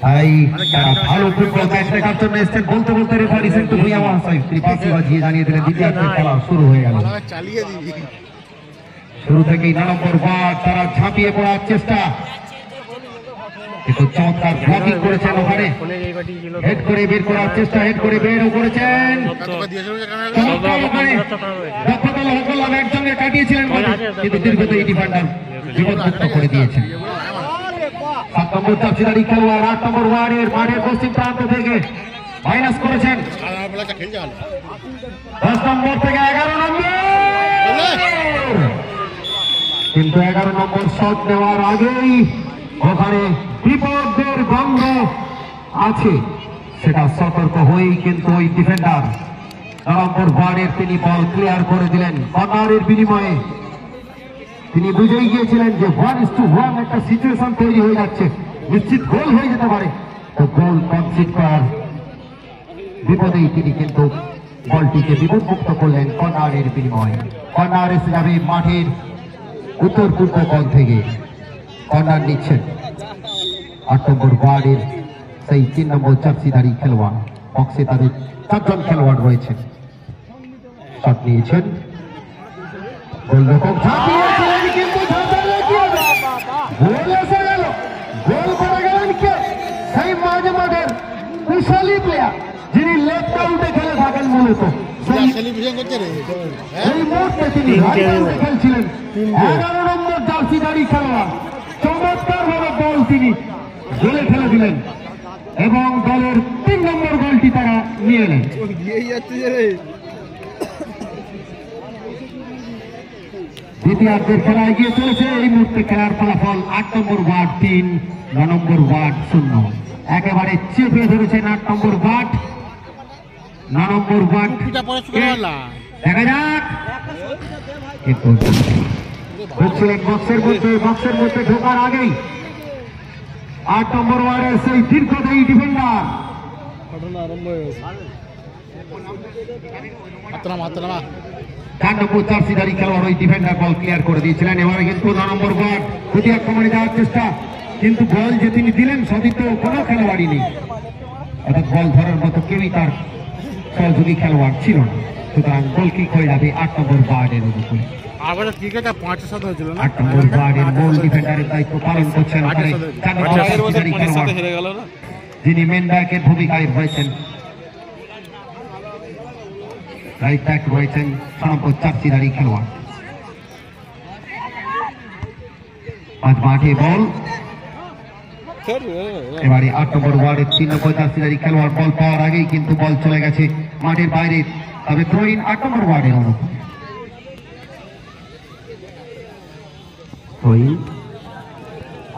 তাই ভালো football match দেখার জন্য এসেছেন। বলতে বলতে রেফারি সেন্টু ভুইয়া মহাশয় ত্রিপাশি বাজিয়ে জানিয়ে দিলেন দ্বিতীয়ার্ধের খেলা শুরু হয়ে গেল। শুরু থেকেই 9 নম্বর ওয়ার্ড তারা ঝাঁপিয়ে পড়ার চেষ্টা, কিন্তু চমৎকার ব্লকিং করেছেন ওখানে। হেড করে বের করার চেষ্টা, হেড করে বেরও করেছেন। একজনকে কাটিয়েছিলেন কিন্তু দীর্ঘদেহী ডিফেন্ডার বিপদমুক্ত করে দিয়েছেন। 7 নম্বর চাপচিদারি খেলোয়াড় 8 নম্বর ওয়ার্ডের মাঠের পশ্চিম প্রান্ত থেকে মাইনাস করেছেন। 10 নম্বর থেকে 11 নম্বর, কিন্তু 11 নম্বর শট নেওয়ার আগেই ওখানে বিপদের গন্ধ আছে, সেটা সতর্ক হয়েই কিন্তু ওই ডিফেন্ডার 9 নম্বর ওয়ার্ডের তিনি বল ক্লিয়ার করে দিলেন। কর্নারের বিনিময়ে তিনি বুঝেই গিয়েছিলেন যে 1:1 একটা সিচুয়েশন তৈরি হয়ে যাচ্ছে, নিশ্চিত গোল হয়ে যেতে পারে। তো গোল কনসিড করার বিপদেই তিনি কিন্তু বলটিকে বিপদমুক্ত করলেন কর্নারের বিনিময়ে। কর্নার এসে যাবে মাঠের উত্তর পূর্ব কোণ থেকে। কর্নার নিচ্ছেন 8 নম্বর ওয়ার্ডের সেই 3 নম্বর জার্সিধারী খেলোয়াড়। বক্সে তাদের 4 জন খেলোয়াড় রয়েছেন। শট নিয়েছেন, গোলরক্ষক ঝাঁপিয়েছিলেন কিন্তু ঝাঁপালে কি হবে, গোল এসে গেল। গোল করে গেলেন কে? সেই মাঝে মাঠের কুশলী প্লেয়ার যিনি লেফট আউটে খেলে থাকেন মূলত। এই মুহূর্তে তিনি রাইট আউটে খেলছিলেন। 11 নম্বর জার্সিধারী খেলোয়াড় চমৎকার ভাবে বল তিনি গোলে ফেলে দিলেন এবং দলের 3 নম্বর গোলটি তারা নিয়ে এলেন। দ্বিতীয়ার্ধের খেলা এগিয়ে চলেছে। এই মুহূর্তে খেলার ফলাফল 8 নম্বর ওয়ার্ড 3, 9 নম্বর ওয়ার্ড 0। একেবারে চেপে ধরেছেন 8 নম্বর ওয়ার্ড। 9 নম্বর ওয়ার্ড দেখা যাক, কিন্তু ঢুকছিলেন বক্সের মধ্যে ঢোকার আগেই 8 নম্বর ওয়ার্ডের সেই দীর্ঘদেহী ডিফেন্ডার 4 নম্বর জার্সিধারী খেলোয়াড় ওই ডিফেন্ডার বল ক্লিয়ার করে দিয়েছিলেন। এবারে কিন্তু 9 নম্বর ওয়ার্ড প্রতি আক্রমণে যাওয়ার চেষ্টা, কিন্তু বল যে তিনি দিলেন সতীর্থ কোনো খেলোয়াড়ই নেই, অর্থাৎ বল ধরার মতো কেউই তার সহযোগী খেলোয়াড় ছিল না। সুতরাং গোল কিক হয়ে যাবে 8 নম্বর ওয়ার্ডের উপরে। 8 নম্বর ওয়ার্ডের গোল ডিফেন্ডারের দায়িত্ব পালন করছেন যিনি মেন ব্যাকের ভূমিকায় রয়েছেন। রাইট ব্যাক রয়েছেন 6 নম্বর জার্সিধারী খেলোয়াড়। আজ মাঠে বল এবারে 8 নম্বর ওয়ার্ডের 3 নম্বর জার্সিধারী খেলোয়াড় বল পাওয়ার আগেই কিন্তু বল চলে গেছে মাঠের বাইরে। তবে থ্রো ইন 8 নম্বর ওয়ার্ডের অনুকূলে।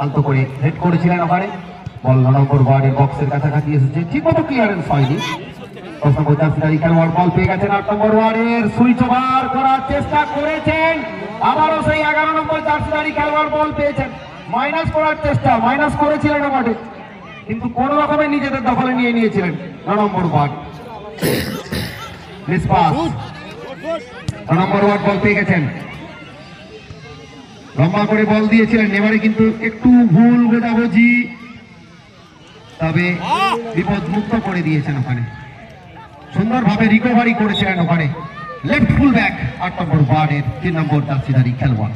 আলতো করে হেড করেছিলেন ওখানে, বল 9 নম্বর ওয়ার্ডের বক্সের কাছাকাছি এসেছে, ঠিক মতো ক্লিয়ারেন্স হয়নি। 10 নম্বর জার্সিধারী খেলোয়াড় বল পেয়ে গেছেন 8 নম্বর ওয়ার্ডের, সুইচ ওভার করার চেষ্টা করেছেন। আবারও সেই 11 নম্বর জার্সিধারী খেলোয়াড় বল পেয়েছেন, মাইনাস করার চেষ্টা, মাইনাস করেছিলেন মাঠে, কিন্তু কোন রকমে নিজেদের দখলে নিয়ে নিয়েছিলেন 9 নম্বর ওয়ার্ড। 9 নম্বর ওয়ার্ড বল পেয়ে গেছেন, লম্বা করে বল দিয়েছিলেন। এবারে কিন্তু একটু ভুল বোঝাবুঝি, তবে বিপদ মুক্ত করে দিয়েছেন ওখানে, সুন্দরভাবে রিকভারি করেছিলেন ওখানে লেফট ফুল ব্যাক 8 নম্বর ওয়ার্ডের 3 নম্বর জার্সিধারী খেলোয়াড়,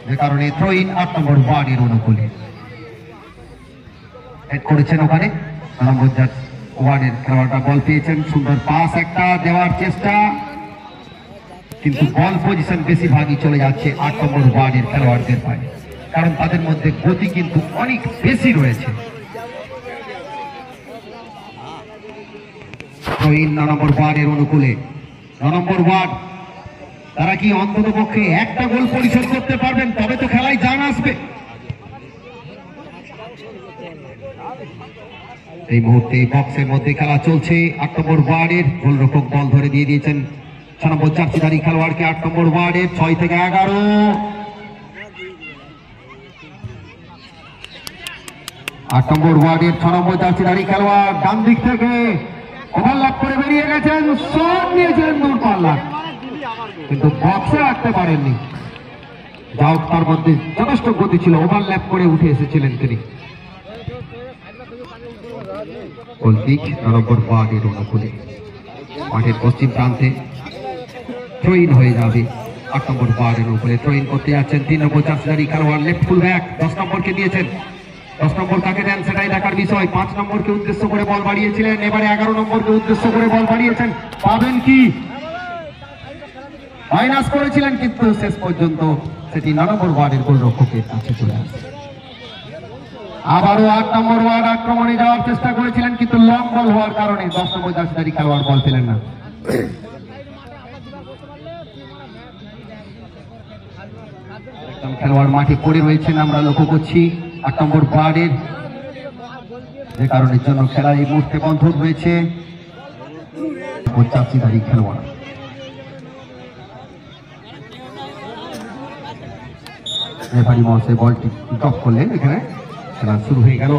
যে কারণে থ্রো ইন 8 নম্বর ওয়ার্ডের অনুকূলে। হেড করেছেন ওখানে 9 নম্বর ওয়ার্ডের খেলোয়াড়টা বল পেয়েছেন, সুন্দর পাস একটা দেওয়ার চেষ্টা, কিন্তু বল পজিশন বেশিরভাগই চলে যাচ্ছে 8 নম্বর ওয়ার্ডের খেলোয়াড়দের পায়ে, কারণ তাদের মধ্যে গতি কিন্তু অনেক বেশি রয়েছে। 9 নম্বর ওয়ার্ডের অনুকূলে। 9 নম্বর ওয়ার্ড তারা কি অন্তত পক্ষে একটা গোল পরিশোধ করতে পারবেন? তবে তো খেলায় জান আসবে। এই মুহূর্তে বক্সের মধ্যে খেলা চলছে। 8 নম্বর ওয়ার্ডের গোলরক্ষক বল ধরে দিয়ে দিয়েছেন 6 নম্বর জার্সিধারী খেলোয়াড়কে। 8 নম্বর ওয়ার্ডের 6 থেকে 11, 8 নম্বর ওয়ার্ডের 6 নম্বর জার্সিধারী খেলোয়াড় ডান দিক থেকে ওভারল্যাপ করে বেরিয়ে গেছেন, শট নিয়েছিলেন দূর পাল্লা, কিন্তু বক্সে রাখতে পারেননি। যাও তার মধ্যে যথেষ্ট গতি ছিল, ওভারল্যাপ করে উঠে এসেছিলেন তিনি। গোলকিক 9 নম্বর ওয়ার্ডের অনুকূলে মাঠের পশ্চিম প্রান্তে থ্রোইন হয়ে যাবে। 8 নম্বর ওয়ার্ডের অনুকূলে থ্রোইন করতে যাচ্ছেন 3 নম্বর জার্সিধারী খেলোয়াড় লেফট ফুল ব্যাক 10 নম্বরকে দিয়েছেন। 10 নম্বর কাকে দেন সেটাই দেখার বিষয়। 5 নম্বরকে উদ্দেশ্য করে বল বাড়িয়েছিলেন, এবারে 11 নম্বরকে উদ্দেশ্য করে বল বাড়িয়েছেন, পাবেন কি? মাইনাস করেছিলেন কিন্তু শেষ পর্যন্ত সেটি 9 নম্বর ওয়ার্ডের গোলরক্ষকের কাছে চলে আসে। আবারও 8 নম্বর ওয়ার্ড আক্রমণে যাওয়ার চেষ্টা করেছিলেন কিন্তু লং বল হওয়ার কারণে 10 নম্বর জার্সিধারী খেলোয়াড় বল পেলেন না। খেলোয়াড় মাঠে পড়ে রয়েছেন আমরা লক্ষ্য করছি 8 নম্বর ওয়ার্ডের, যে কারণের জন্য খেলা এই মুহূর্তে বন্ধ রয়েছে। জার্সিধারী খেলোয়াড় রেফারি মহাশয় বলটি ড্রপ করলেন, এখানে খেলা শুরু হয়ে গেল।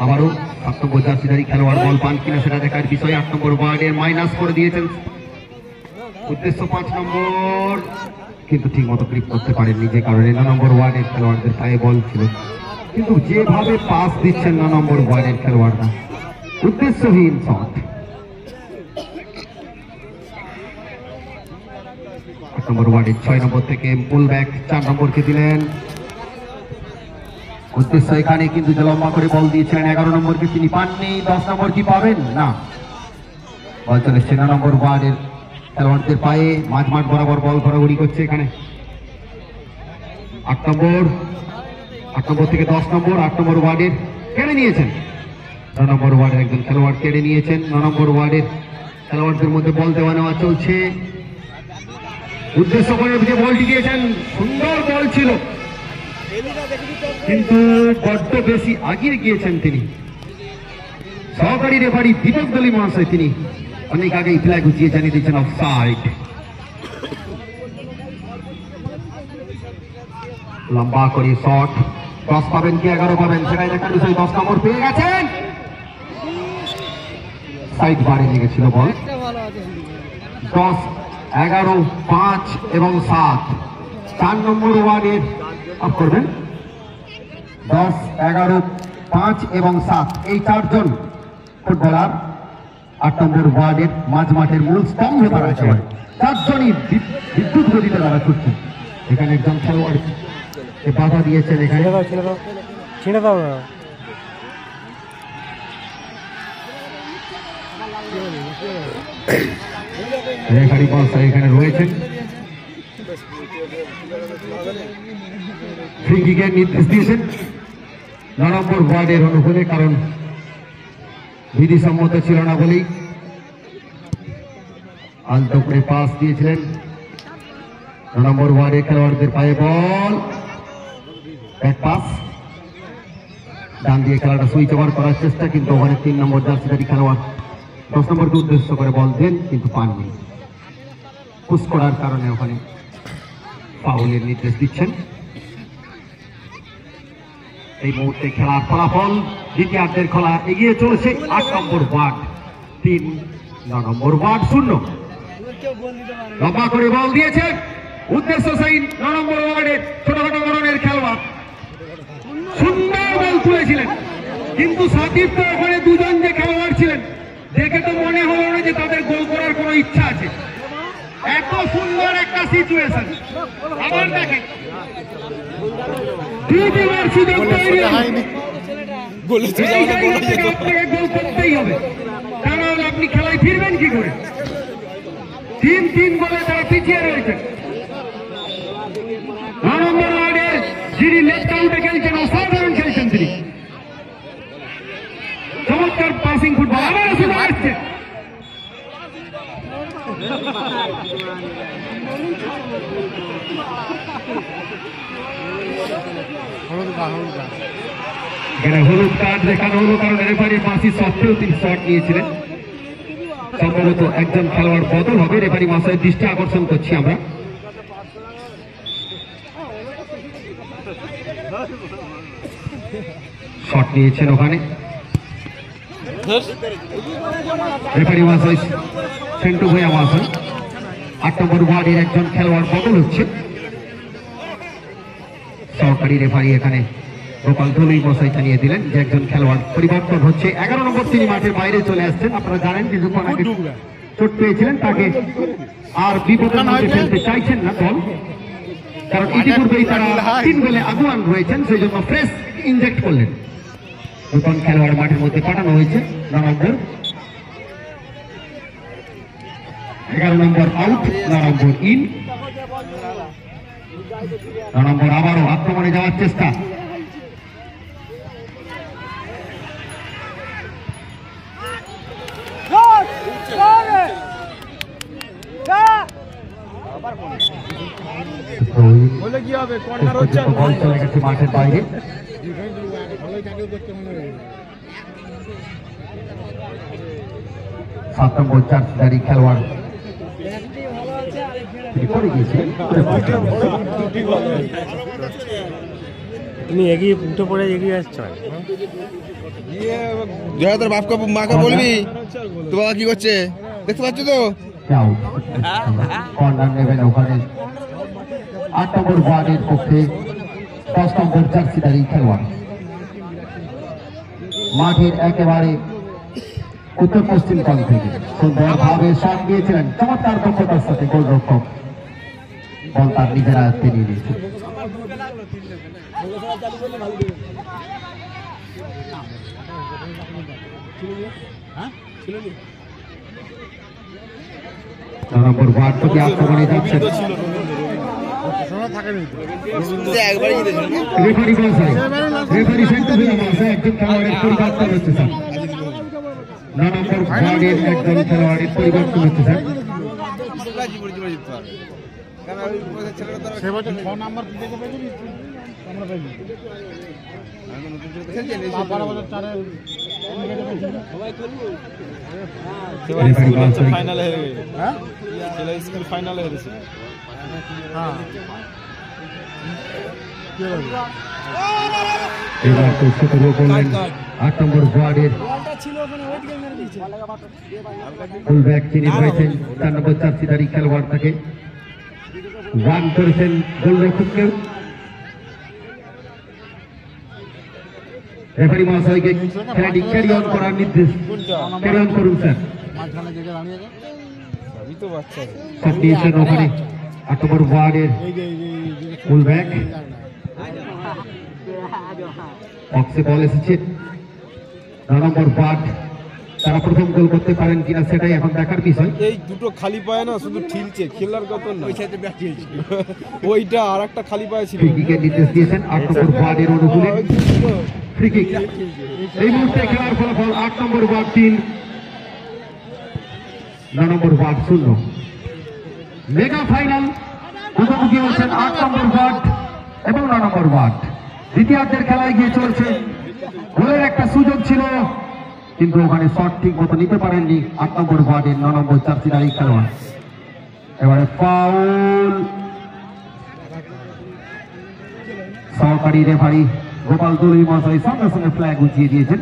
আবারও 8 নম্বর জার্সিধারী খেলোয়াড় বল পান কিনা সেটা দেখার বিষয়। 8 নম্বর ওয়ার্ডের মাইনাস করে দিয়েছেন, উদ্দেশ্য 5 নম্বর, কিন্তু ঠিক মতো গ্রিপ করতে পারেননি, যে কারণে 9 নম্বর ওয়ার্ডের খেলোয়াড়দের পায়ে বল ছিল। কিন্তু যেভাবে পাস দিচ্ছেন 9 নম্বর ওয়ার্ডের খেলোয়াড়রা, উদ্দেশ্যহীন শট। 8 নম্বর ওয়ার্ডের 6 নম্বর থেকে ফুল ব্যাক 4 নম্বরকে দিলেন, উদ্দেশ্য এখানে কিন্তু যে লম্বা করে বল দিয়েছিলেন 11 নম্বরকে তিনি পাননি। 10 নম্বর কি পাবেন না, বল চলে এসছে 9 নম্বর ওয়ার্ডের খেলোয়াড়দের পায়ে, মাঝ মাঠ বরাবর বল ঘোরাঘুরি করছে এখানে। 8 নম্বর থেকে 10 নম্বর 8 নম্বর ওয়ার্ডের কেড়ে নিয়েছেন, 9 নম্বর ওয়ার্ডের একজন খেলোয়াড় কেড়ে নিয়েছেন। 9 নম্বর ওয়ার্ডের খেলোয়াড়দের মধ্যে বল দেওয়া নেওয়া চলছে, উদ্দেশ্য করে যে বলটি দিয়েছেন, সুন্দর বল ছিল কিন্তু বড্ড বেশি আগিয়ে গিয়েছেন তিনি। সহকারী রেফারি দীপক দলি মহাশয় তিনি অনেক আগেই ফ্ল্যাগ উঠিয়ে জানিয়ে দিচ্ছেন অফসাইড। লম্বা করে শট, 10 পাবেন কি 11 পাবেন সেটাই দেখার বিষয়। 10 নম্বর পেয়ে গেছেন, সাইড বারে লেগেছিল বল। 10, 11, 5 এবং 7 4 নম্বর ওয়ার্ডের অফ করবেন। 10, 11, 5 এবং 7 এই 4 জন ফুটবলার 8 নম্বর ওয়ার্ডের মাঝ মাঠের মূল স্তম্ভে তারা খেলোয়াড়, 4 জনই বিদ্যুৎ গতিতে তারা ছুটছে। এখানে একজন খেলোয়াড় বাধা দিয়েছেন, এখানে রেফারি মহাশয় এখানে রয়েছেন, ফ্রি কিকের নির্দেশ দিয়েছেন 9 নম্বর ওয়ার্ডের অনুকূলে, কারণ বিধিসম্মত ছিল না বলেই আলতো করে পাস দিয়েছিলেন। 9 নম্বর ওয়ার্ডের খেলোয়াড়দের পায়ে বল, ব্যাক পাস, ডান দিয়ে খেলাটা সুইচ ওভার করার চেষ্টা, কিন্তু ওখানে 3 নম্বর জার্সিধারী খেলোয়াড় 10 নম্বরকে উদ্দেশ্য করে বল দেন কিন্তু পাননি। পুশ করার কারণে ওখানে ফাউলের নির্দেশ দিচ্ছেন। এই মুহূর্তে খেলার ফলাফল দ্বিতীয়ার্ধের খেলা এগিয়ে চলেছে 8 নম্বর ওয়ার্ড 3, 9 নম্বর ওয়ার্ড 0। লম্বা করে বল দিয়েছে, উদ্দেশ্য সেই 9 নম্বর ওয়ার্ডের ছোটখাটো ধরনের খেলোয়াড় সুন্দর বল তুলেছিলেন, কিন্তু সতীর্থ ওখানে 2 জন যে খেলোয়াড় ছিলেন দেখে তো মনে হলো না যে তাদের গোল করার কোনো ইচ্ছা আছে। এত সুন্দর একটা সিচুয়েশন, আবার দেখেন দ্বিতীয়বার সুযোগ তৈরি হয়নি, গোল করতেই হবে, কারণ আপনি খেলায় ফিরবেন কি করে। 3 গোলে তারা পিছিয়ে রয়েছেন। 9 নম্বর ওয়ার্ডের যিনি লেফট আউটে খেলছেন, অসাধারণ খেলছেন তিনি, চমৎকার পাসিং ফুটবল, আবার সুযোগ আসছে। হলুদ কার্ড দেখানো হলো, কারণ রেফারির বাঁশি সত্ত্বেও তিনি শট নিয়েছিলেন। সম্ভবত একজন খেলোয়াড় বদল হবে, রেফারি মহাশয়ের দৃষ্টি আকর্ষণ করছি আমরা। শট নিয়েছেন ওখানে রেফারি মহাশয় সেন্টু ভূঁইয়া মহাশয়। 8 নম্বর ওয়ার্ডের একজন খেলোয়াড় বদল হচ্ছে, সহকারী রেফারি এখানে গোপাল ধলুই মশাই জানিয়ে দিলেন যে একজন খেলোয়াড় পরিবর্তন হচ্ছে। 11 নম্বর তিনি মাঠের বাইরে চলে আসছেন। আপনারা জানেন কিছুক্ষণ আগে চোট পেয়েছিলেন, তাকে আর বিপদের মধ্যে ফেলতে চাইছেন না দল, কারণ ইতিপূর্বেই তারা 3 গোলে আগুয়ান রয়েছেন, সেই জন্য ফ্রেশ ইনজেক্ট করলেন। নতুন খেলোয়াড় মাঠের মধ্যে পাঠানো হয়েছে। 9 নম্বর, 11 নম্বর আউট, 9 নম্বর ইন। 9 নম্বর আবারও আক্রমণে যাওয়ার চেষ্টা। মাঠের বাইরে 7 নম্বর জার্সিধারী খেলোয়াড় পড়ে গিয়েছিলেন। তুমি এগিয়ে উঠে পড়ে এগিয়ে আসছো, তোর বাপকে মাকে বলবি তো বাবা কি করছে দেখতে পাচ্ছ তো। কর্নার নেবেন ওখানে 8 নম্বর ওয়ার্ডের পক্ষে 10 নম্বর জার্সিধারী খেলোয়াড়। মাঠের একেবারে উত্তর পশ্চিম কোণ থেকে সুন্দরভাবে শট দিয়েছিলেন, চমৎকার দক্ষতার সাথে গোলরক্ষক বল তার নিজের আয়ত্তে নিয়ে নিয়েছেন। নম্বর ওয়ার্ড থেকে আক্রমণে যাচ্ছেন রেফারি বলছে, রেফারি সেন্টারে বলছে একজন খেলোয়াড়ের পরিবর্তন হচ্ছে স্যার। 9 নম্বর ওয়ার্ডের একজন খেলোয়াড়ের পরিবর্তন হচ্ছে স্যার। ফাইনালে হেরেছে। এবার তো সতর্ক করলেন 8 নম্বর ওয়ার্ডের ফুলব্যাক যিনি রয়েছেন 4 নম্বর জার্সিধারী খেলোয়াড়, তাকে রান করেছেন গোলরক্ষককেও। রেফারি মহাশয়কে খেলাটি ক্যারি অন করার নির্দেশ। ক্যারি অন করুন স্যার। শট দিয়েছেন ওখানে 8 নম্বর ওয়ার্ডের ফুলব্যাক। বক্সে বল এসেছে 9 নম্বর ওয়ার্ড, তারা প্রথম গোল করতে পারেন কিনা সেটাই এখন দেখার বিষয়। এই দুটো খালি পায় না, শুধু ঠিলছে, খেলার কথা না, ওইটা আর একটা খালি পায় ছিল। ফ্রি কিকের নির্দেশ দিয়েছেন 8 নম্বর ওয়ার্ডের অনুকূলে। ফ্রি কিক এই মুহূর্তে খেলার ফলাফল 8 নম্বর ওয়ার্ড 3, 9 নম্বর ওয়ার্ড 0। মেগা ফাইনাল মুখোমুখি হচ্ছেন 8 নম্বর ওয়ার্ড এবং 9 নম্বর ওয়ার্ড। দ্বিতীয়ার্ধের খেলায় গিয়ে চলছে, গোলের একটা সুযোগ ছিল কিন্তু ওখানে শট ঠিক মতো নিতে পারেননি 8 নম্বর ওয়ার্ডের 9 নম্বর জার্সিধারী খেলোয়াড়। এবারে ফাউল, সহকারী রেফারি গোপাল ধলুই মহাশয় সঙ্গে সঙ্গে ফ্ল্যাগ উঠিয়ে দিয়েছেন।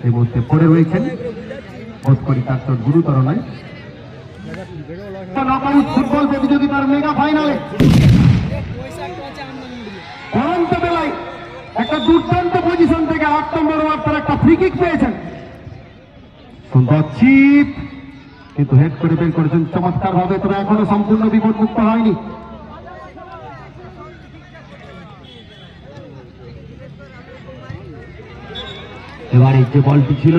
এই মুহূর্তে পড়ে রয়েছেন, বোধ করি তার তো গুরুতর নয়। নকআউট ফুটবল প্রতিযোগিতার মেগা ফাইনালে অনন্ত বেলায় একটা দুর্দান্ত পজিশন থেকে 8 নম্বর ওয়ার্ড তার একটা ফ্রি কিক পেয়েছেন। সুন্দর চিপ, কিন্তু হেড করে বের করেছেন চমৎকার ভাবে, তবে এখনো সম্পূর্ণ বিপদমুক্ত হয়নি। এবারে যে বলটি ছিল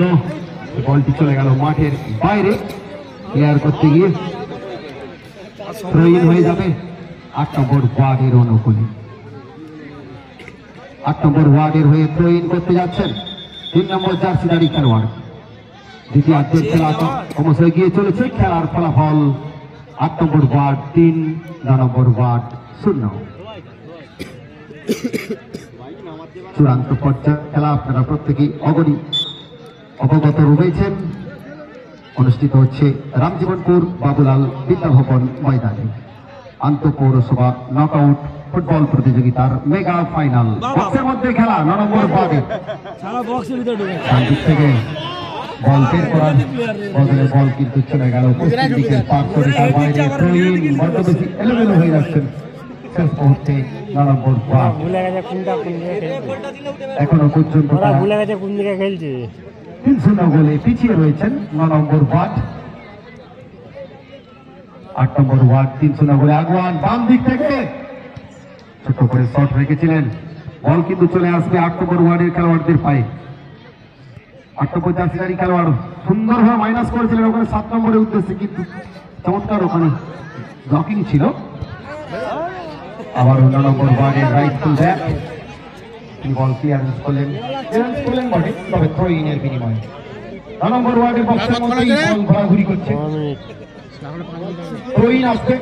বলটি চলে গেল মাঠের বাইরে, ক্লিয়ার করতে গিয়ে থ্রো ইন হয়ে যাবে 8 নম্বর ওয়ার্ডের অনুকূলে। 8 নম্বর ওয়ার্ডের হয়ে থ্রো ইন করতে যাচ্ছেন 3 নম্বর জার্সিধারী খেলোয়াড়। দ্বিতীয়ার্ধের খেলা ক্রমশ এগিয়ে চলেছে, খেলার ফলাফল 8 নম্বর ওয়ার্ড 3, 9 নম্বর ওয়ার্ড 0। চূড়ান্ত পর্যায়ে খেলা আপনারা প্রত্যেকেই অবগত রয়েছেন, অনুষ্ঠিত হচ্ছে রামজীবনপুর বাবুলাল বিদ্যাভবন ময়দানে। আন্তঃপৌরসভা নকআউট ফুটবল প্রতিযোগিতার মেগা ফাইনাল বক্সের মধ্যে খেলা 9 নম্বর ওয়ার্ডে সারা বক্সের ভিতরে ঢুকে ডান দিক থেকে বল বের করার বদলে বল কিন্তু চলে গেল পশ্চিম দিকের পার্শ্বরেখার বাইরে প্রবীণ বড্ড বেশি এলোমেলো হয়ে যাচ্ছেন শেষ মুহূর্তে 9 নম্বর ওয়ার্ড ভুলে গেছে কোনটা কোন দিকে খেলছে এখনো পর্যন্ত ওরা ভুলে গেছে কোন দিকে খেলছে 3-0 গোলে পিছিয়ে রয়েছেন 9 নম্বর ওয়ার্ড 8 নম্বর ওয়ার্ড 3-0 গোলে আগুয়ান বাম দিক থেকে ছোট করে শট রেখেছিলেন বল কিন্তু চলে আসবে 8 নম্বর ওয়ার্ডের খেলোয়াড়দের পায়ে 8 নম্বর জার্সিধারী খেলোয়াড় সুন্দরভাবে মাইনাস করেছিলেন ওখানে 7 নম্বরের উদ্দেশ্যে কিন্তু চমৎকার ওখানে ব্লকিং ছিল আবার 9 নম্বর ওয়ার্ডের রাইট ফুল ব্যাক তিনি বল ক্লিয়ারেন্স করলেন বটে তবে থ্রো ইনের বিনিময়ে 9 নম্বর ওয়ার্ডের বক্সের মধ্যেই বল ঘোরাঘুরি করছে থ্রো ইন আসছে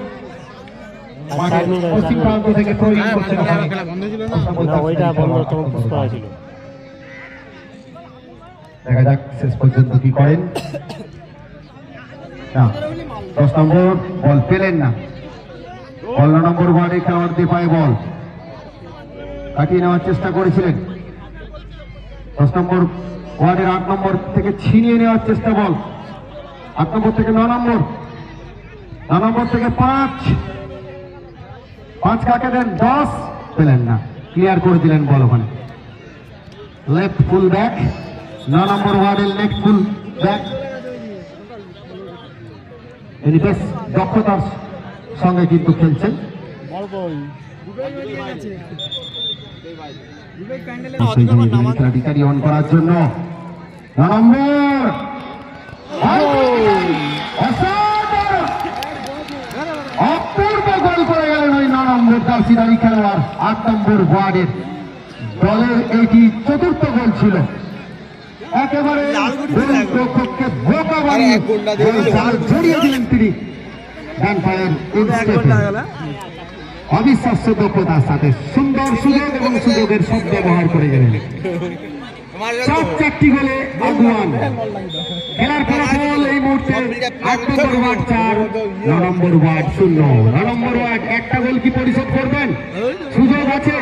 পশ্চিম প্রান্ত থেকে থ্রো ইন করছে ওইটা বন্ধ তোমার পুষ্প ছিল দেখা যাক শেষ পর্যন্ত কি করেন না 10 নম্বর বল পেলেন না বল 9 নম্বর ওয়ার্ডে খেলোয়াড়দের পায়ে বল কাটিয়ে নেওয়ার চেষ্টা করেছিলেন 10 নম্বর ওয়ার্ডের 8 নম্বর থেকে ছিনিয়ে নেওয়ার চেষ্টা বল 8 নম্বর থেকে 9 নম্বর 9 নম্বর থেকে 5 কাকে দেন 10 পেলেন না ক্লিয়ার করে দিলেন বল ওখানে লেফট ফুল ব্যাক 9 নম্বর ওয়ার্ডের লেফট ফুল ব্যাক ইনি বেশ দক্ষতার সঙ্গে কিন্তু খেলছেন খেলাটি ক্যারি অন করার জন্য 9 নম্বর অপূর্ব গোল করে গেলেন ওই 9 নম্বর জার্সিধারী খেলোয়াড় 8 নম্বর ওয়ার্ডের দলের এটি চতুর্থ গোল ছিল একেবারে গোলরক্ষককে বোকা বানিয়ে জাল জড়িয়ে দিলেন তিনি ডান পায়ের অবিশ্বাস্য দক্ষতার সাথে সুন্দর সুযোগ এবং সুযোগের সব ব্যবহার করে গেলেন 4টি গোলে আগুয়ান খেলার ফলাফল এই মুহূর্তে 8 নম্বর ওয়ার্ড 4 9 নম্বর ওয়ার্ড 0 9 নম্বর ওয়ার্ড একটা গোল কি পরিশোধ করবেন সুযোগ আছে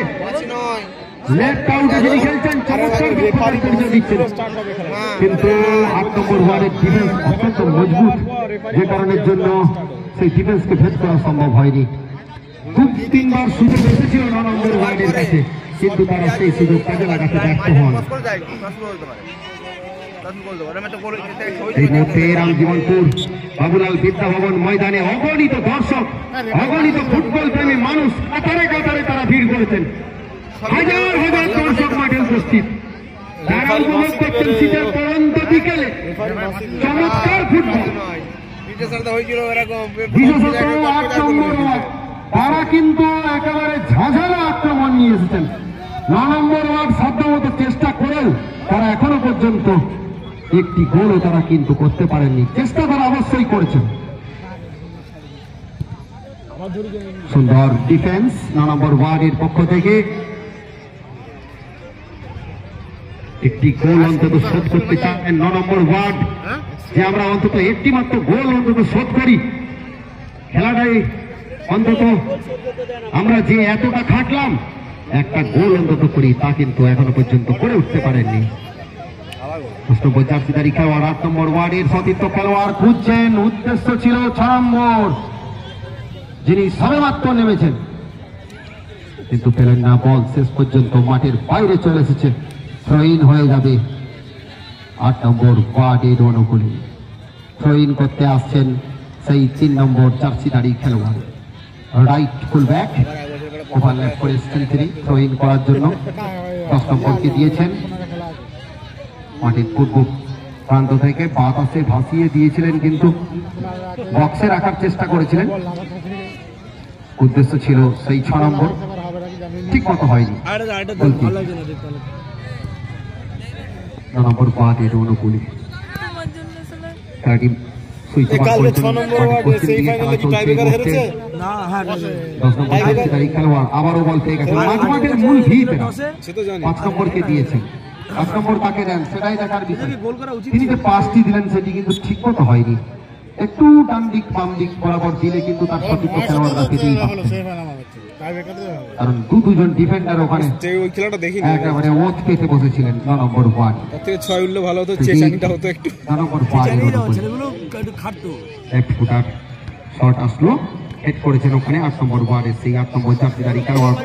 লেফট আউটে যিনি খেলছেন চমৎকার পরিচয় দিচ্ছেন কিন্তু 8 নম্বর ওয়ার্ডের ডিফেন্স অত্যন্ত মজবুত যে কারণের জন্য সেই ডিফেন্সকে ভেদ করা সম্ভব হয়নি 2-3বার সুযোগ এসেছিল 9 নম্বর ওয়ার্ডের কাছে কিন্তু তারা সেই সুযোগ কাজে লাগাতে ব্যর্থ হন এই মুহূর্তে রামজীবনপুর বাবুলাল বিদ্যাভবন ময়দানে অগণিত দর্শক অগণিত ফুটবল প্রেমী মানুষ কাতারে কাতারে তারা ভিড় করেছেন হাজার হাজার দর্শক মাঠে উপস্থিত তারা উপভোগ করছেন শীতের পরন্ত বিকেলে চমৎকার ফুটবল বিশেষত 8 নম্বর ওয়ার্ড তারা কিন্তু একেবারে ঝাঁঝালো আক্রমণ নিয়ে এসেছেন 9 নম্বর ওয়ার্ড সাধ্যমতো চেষ্টা করেও তারা এখনো পর্যন্ত একটি গোলও তারা কিন্তু করতে পারেননি চেষ্টা তারা অবশ্যই করেছেন সুন্দর ডিফেন্স 9 নম্বর ওয়ার্ডের পক্ষ থেকে একটি গোল অন্তত শোধ করতে চান 9 নম্বর ওয়ার্ড যে আমরা অন্তত একটি মাত্র গোল অন্তত শোধ করি খেলাটাই অন্তত আমরা যে এতটা খাটলাম একটা গোল অন্তত করি তা কিন্তু এখনো পর্যন্ত করে উঠতে পারেননি জার্সিধারী খেলোয়াড় 8 নম্বর ওয়ার্ডের সতীর্থ খেলোয়াড় খুঁজছেন উদ্দেশ্য ছিল 6 নম্বর যিনি সবেমাত্র নেমেছেন কিন্তু পেলেন না বল শেষ পর্যন্ত মাঠের বাইরে চলে এসেছে থ্রো ইন হয়ে যাবে 8 নম্বর ওয়ার্ডের অনুকূলে থ্রো ইন করতে আসছেন সেই 3 নম্বর জার্সিধারী খেলোয়াড় রাইট ফুল ব্যাক ওভারল্যাপ করে এসেছেন তিনি থ্রো ইন করার জন্য 10 নম্বরকে দিয়েছেন মাঠের পূর্ব প্রান্ত থেকে বাতাসে ভাসিয়ে দিয়েছিলেন কিন্তু বক্সে রাখার চেষ্টা করেছিলেন উদ্দেশ্য ছিল সেই 6 নম্বর ঠিক মতো হয়নি 9 নম্বর ওয়ার্ডের অনুকূলে খেলাটি আবারও বল পেয়ে গেছে মাঠের মূল ভিত 5 নম্বরকে দিয়েছেন 5 নম্বর কাকে দেন সেটাই দেখার বিষয় তিনি যে পাসটি দিলেন সেটি কিন্তু ঠিক মতো হয়নি একটু ডান দিক বাম দিক বরাবর দিলে কিন্তু তার সঠিক খেলোয়াড়রা পেতেই পারতেন কারণ দুজন ডিফেন্ডার ওখানে ওই খেলাটা দেখিনি একেবারে ওত পেতে বসেছিলেন 9 নম্বর ওয়ার্ড তার থেকে 6 উঠলে ভালো হতো চেচানিটা হতো একটু 9 নম্বর ওয়ার্ড ছেলেগুলো একটু খাটতো লেফট ফুটার শট আসলো হেড করেছেন ওখানে 8 নম্বর ওয়ার্ডে সেই 8 নম্বর জার্সিধারী খেলোয়াড়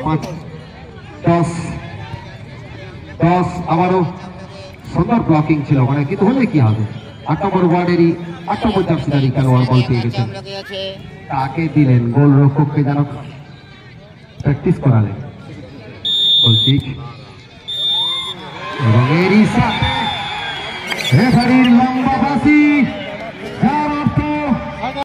5-10 আবারও সুন্দর ব্লকিং ছিল ওখানে কিন্তু হলে কি হবে 8 নম্বর ওয়ার্ডেরই 8 নম্বর জার্সিধারী খেলোয়াড় বল পেয়ে গেছেন তাকে দিলেন গোলরক্ষককে যেন প্র্যাকটিস করালেন গোল ঠিক এবং এরই সাথে রেফারির লম্বা বাঁশি